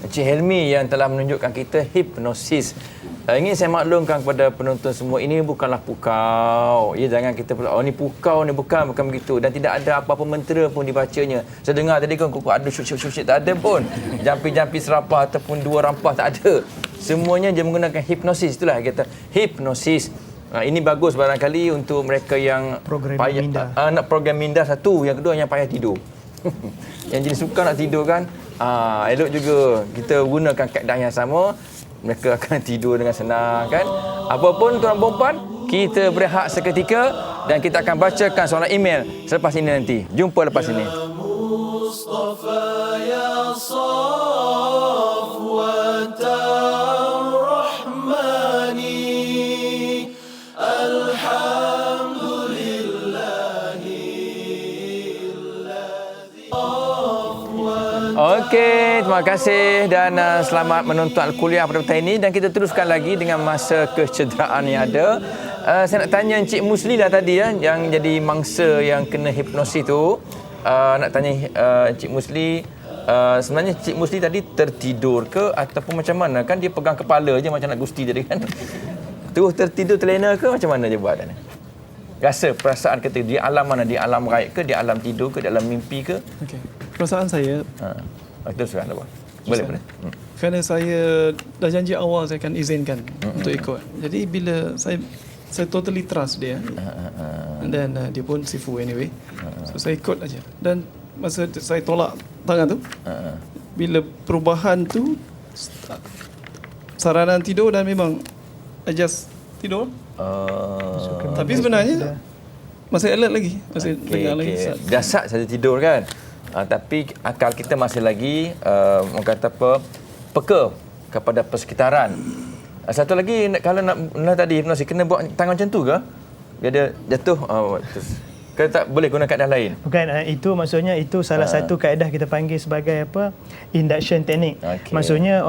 Encik Helmi yang telah menunjukkan kita hipnosis. Ingin saya maklumkan kepada penonton semua, ini bukanlah pukau. Ya, jangan kita ni pukau ni, bukan begitu, dan tidak ada apa-apa mentera pun dibacanya. Saya dengar tadi kan ada syuk-syuk tak ada pun. Jampi-jampi serapah ataupun dua rampah tak ada. Semuanya dia menggunakan hipnosis, itulah kita hipnosis. Ini bagus barangkali untuk mereka yang program payah, minda. Nak program minda satu, yang kedua yang payah tidur. Yang jenis suka nak tidur kan, elok juga kita gunakan kaedah yang sama, mereka akan tidur dengan senang kan. Apapun tuan perempuan, kita berehat seketika dan kita akan bacakan soalan email selepas ini nanti. Jumpa lepas ini. Okey, terima kasih dan selamat menonton Al-Kuliah pada petang ini, dan kita teruskan lagi dengan masa kecederaan yang ada. Saya nak tanya Encik Musli lah tadi yang jadi mangsa yang kena hipnosis tu. Nak tanya Encik Musli, sebenarnya Encik Musli tadi tertidur ke ataupun macam mana? Kan dia pegang kepala je macam nak gusti tadi kan. Terus tertidur terlena ke macam mana dia buat kan? Rasa perasaan ketika di alam mana? Di alam gaib ke, di alam tidur ke, di alam mimpi ke? Okey. Perasaan saya, teruskan apa? Boleh. kerana saya dah janji awal saya akan izinkan untuk ikut. Jadi bila saya totally trust dia. Dan dia pun sifu anyway. So saya ikut aja. Dan masa saya tolak tangan tu, bila perubahan tu, saranan tidur dan memang I just tidur. Tapi sebenarnya masih alert lagi, masih dengar lagi. Dasar saja tidur kan. Tapi akal kita masih lagi orang kata apa, peka kepada persekitaran. Satu lagi, kalau nak tadi hipnosis kena buat tangan macam tu ke? Biar dia jatuh. Terus. Ke tak boleh guna kaedah lain? Bukan, itu maksudnya itu salah satu kaedah kita panggil sebagai apa, induction technique. Maksudnya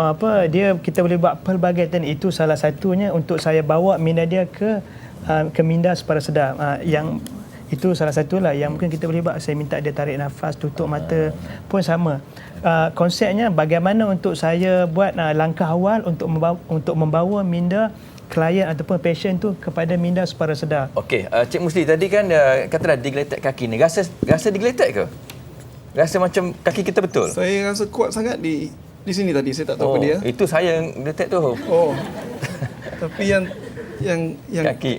kita boleh buat pelbagai teknik. Itu salah satunya untuk saya bawa minda dia ke minda separa sedar. Yang itu salah satulah yang mungkin kita boleh buat. Saya minta dia tarik nafas, tutup mata pun sama. Konsepnya bagaimana untuk saya buat langkah awal untuk membawa minda klien ataupun pasien tu kepada minda separa sedar. Okey, Cik Musli tadi kan katalah digeletak kaki ni. Rasa digeletak ke? Rasa macam kaki kita betul? Saya rasa kuat sangat di sini tadi. Saya tak tahu apa dia. Itu saya yang geletak tu. Tapi yang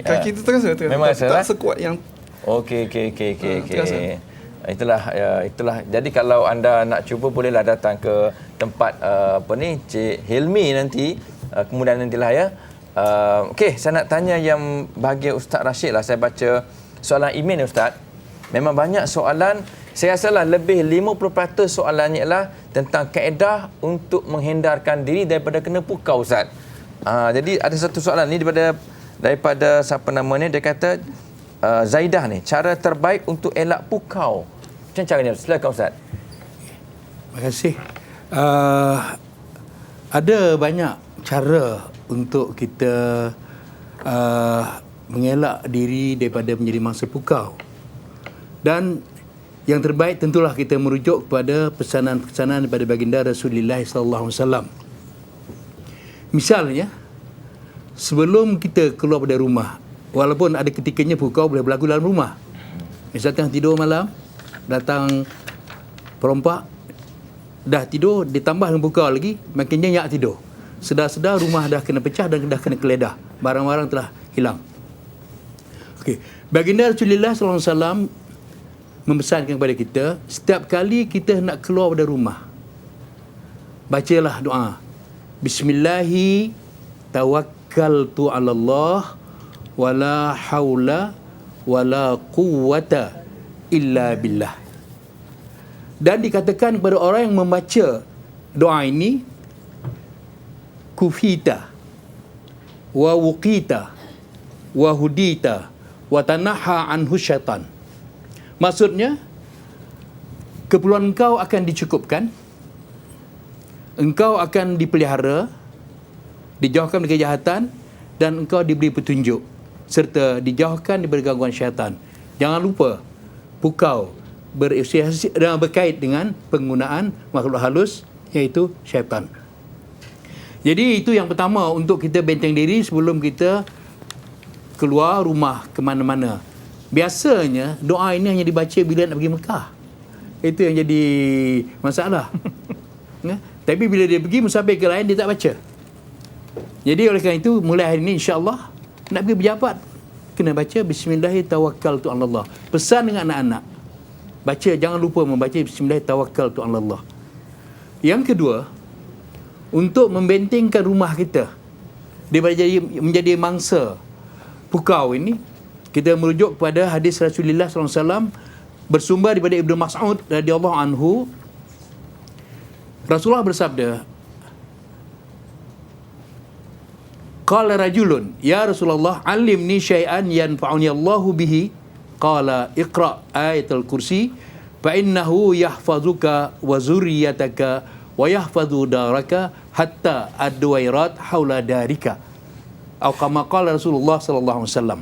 kaki tu terasa. Memang tak sekuat yang. Okey. Itulah. Jadi kalau anda nak cuba, bolehlah datang ke tempat Cik Helmi nanti. Kemudian nantilah ya. Okey, saya nak tanya yang bahagian Ustaz Rashid lah. Saya baca soalan email ni Ustaz. Memang banyak soalan. Saya rasalah lebih 50% soalannya ialah tentang kaedah untuk menghindarkan diri daripada kena pukau Ustaz. Jadi ada satu soalan ni daripada siapa namanya, dia kata Zaidah ni, cara terbaik untuk elak pukau. Macam caranya? Silakan Ustaz. Terima kasih. Ada banyak cara untuk kita mengelak diri daripada menjadi mangsa pukau. Dan yang terbaik tentulah kita merujuk kepada pesanan-pesanan daripada baginda Rasulullah sallallahu alaihi wasallam. Misalnya, sebelum kita keluar dari rumah, walaupun ada ketikanya pukau boleh berlaku dalam rumah. Misalkan tidur malam, datang perompak, dah tidur, ditambah dengan pukau lagi, makin nyenyak tidur. Sedar-sedar rumah dah kena pecah dan dah kena geledah. Barang-barang telah hilang. Okey. Baginda Rasulullah SAW memesankan kepada kita, setiap kali kita nak keluar dari rumah, bacalah doa. Bismillahi tawakkaltu 'ala Allah wala haula wala quwwata illa billah. Dan dikatakan kepada orang yang membaca doa ini, kufita wa wuqita wa hudita wa tanaha anhu syaitan. Maksudnya, keperluan engkau akan dicukupkan, engkau akan dipelihara, dijauhkan dari kejahatan, dan engkau diberi petunjuk serta dijauhkan daripada gangguan syaitan. Jangan lupa, pukau berkait dengan penggunaan makhluk halus, iaitu syaitan. Jadi itu yang pertama untuk kita benteng diri sebelum kita keluar rumah ke mana-mana. Biasanya doa ini hanya dibaca bila nak pergi Mekah. Itu yang jadi masalah. Tapi bila dia pergi musafir ke lain, dia tak baca. Jadi oleh kerana itu, mulai hari ini insya-Allah nak pergi berjabat, kena baca Bismillahirrahmanirrahim. Pesan dengan anak-anak, baca, jangan lupa membaca Bismillahirrahmanirrahim. Yang kedua, untuk membentengkan rumah kita daripada menjadi mangsa pukau ini, kita merujuk kepada hadis Rasulullah SAW bersumber daripada Ibnu Mas'ud radhiyallahu anhu. Rasulullah bersabda, qala rajulun, ya Rasulullah, alimni syai'an yanfa'uni Allahu bihi. Qala iqra ayatul kursi fa innahu yahfazuka wa zurriyataka wa yahfazu daraka hatta ad-duwairat haula darika. Atau kama qala Rasulullah sallallahu alaihi wasallam.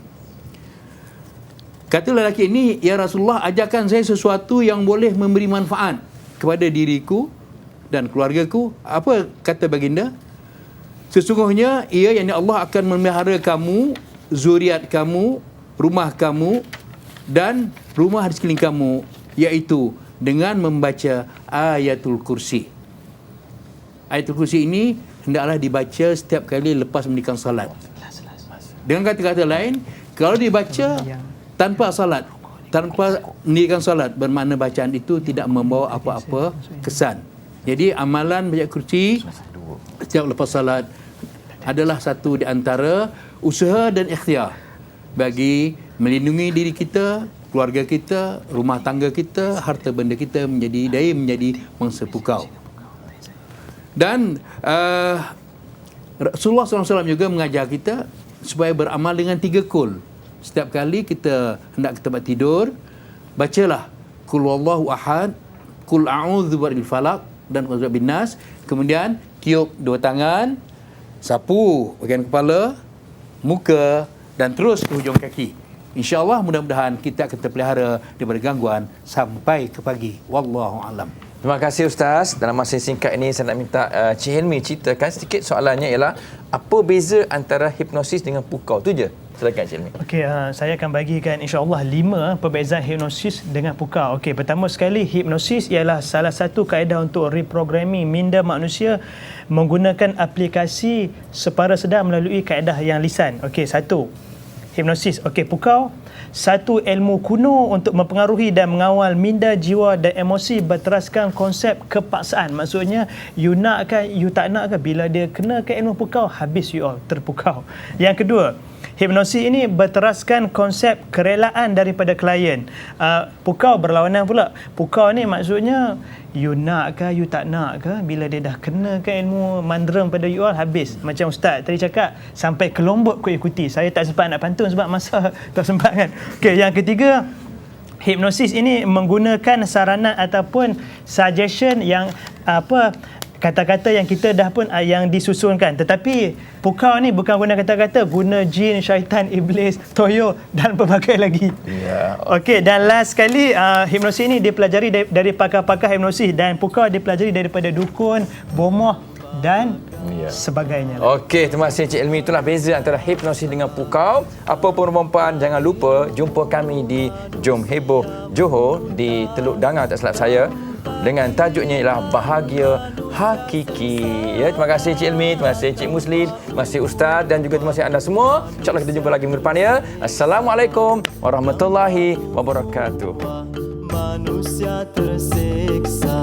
Kata lelaki ini, ya Rasulullah, ajarkan saya sesuatu yang boleh memberi manfaat kepada diriku dan keluargaku. Apa kata baginda? Sesungguhnya ia, yakni Allah, akan memelihara kamu, zuriat kamu, rumah kamu dan rumah di sekeliling kamu, iaitu dengan membaca ayatul kursi. Ayatul kursi ini hendaklah dibaca setiap kali lepas mendirikan salat. Dengan kata-kata lain, kalau dibaca tanpa salat, tanpa mendirikan salat, bermakna bacaan itu tidak membawa apa-apa kesan. Jadi amalan baca kursi setiap lepas salat adalah satu di antara usaha dan ikhtiar bagi melindungi diri kita, keluarga kita, rumah tangga kita, harta benda kita menjadi mangsa pukau. Dan Rasulullah SAW juga mengajar kita supaya beramal dengan 3 kul. Setiap kali kita hendak ke tempat tidur, bacalah Qul huwallahu ahad, Qul a'udzu birabbil falaq dan Qul bin nas. Kemudian tiup 2 tangan, sapu bahagian kepala, muka dan terus ke hujung kaki. InsyaAllah mudah-mudahan kita akan terpelihara daripada gangguan sampai ke pagi. Wallahu a'lam. Terima kasih Ustaz. Dalam masa singkat ini saya nak minta Cik Helmi ceritakan sedikit. Soalannya ialah, apa beza antara hipnosis dengan pukau? Tu je. Silakan Cik Helmi. Okey, saya akan bagikan insya-Allah 5 perbezaan hipnosis dengan pukau. Okey, pertama sekali, hipnosis ialah salah satu kaedah untuk reprogramming minda manusia menggunakan aplikasi separa sedar melalui kaedah yang lisan. Okey, satu, hipnosis. Okey, pukau, satu ilmu kuno untuk mempengaruhi dan mengawal minda, jiwa dan emosi berteraskan konsep kepaksaan. Maksudnya, you nak ke, you tak nak ke, bila dia kena ke ilmu pukau, habis you all terpukau. Yang kedua, hipnosis ini berteraskan konsep kerelaan daripada klien. Pukau berlawanan pula. Pukau ni maksudnya you nak ke, you tak nak ke, bila dia dah kena ke ilmu mandarin pada you all, habis. Macam Ustaz tadi cakap, sampai ke Lombok kau ikuti. Saya tak sempat nak pantun sebab masa tak sempat kan. Okey, yang ketiga, hipnosis ini menggunakan saranan ataupun suggestion yang kata-kata yang kita dah pun yang disusunkan. Tetapi pukau ni bukan guna kata-kata, guna jin, syaitan, iblis, toyo dan pelbagai lagi. Okey, dan last sekali, hipnosis ini dipelajari dari pakar-pakar hipnosis, dan pukau dipelajari daripada dukun, bomoh dan sebagainya. Okey, terima kasih Cik Helmi. Itulah beza antara hipnosis dengan pukau. Apa pun perempuan, jangan lupa jumpa kami di Jom Heboh Johor di Teluk Dangar, tak silap saya, dengan tajuknya ialah Bahagia Hakiki. Ya, terima kasih Cik Helmi, terima kasih Cik Muslim, terima kasih Ustaz dan juga terima kasih anda semua. InsyaAllah kita jumpa lagi minggu depan ya. Assalamualaikum warahmatullahi wabarakatuh. Manusia tersiksa.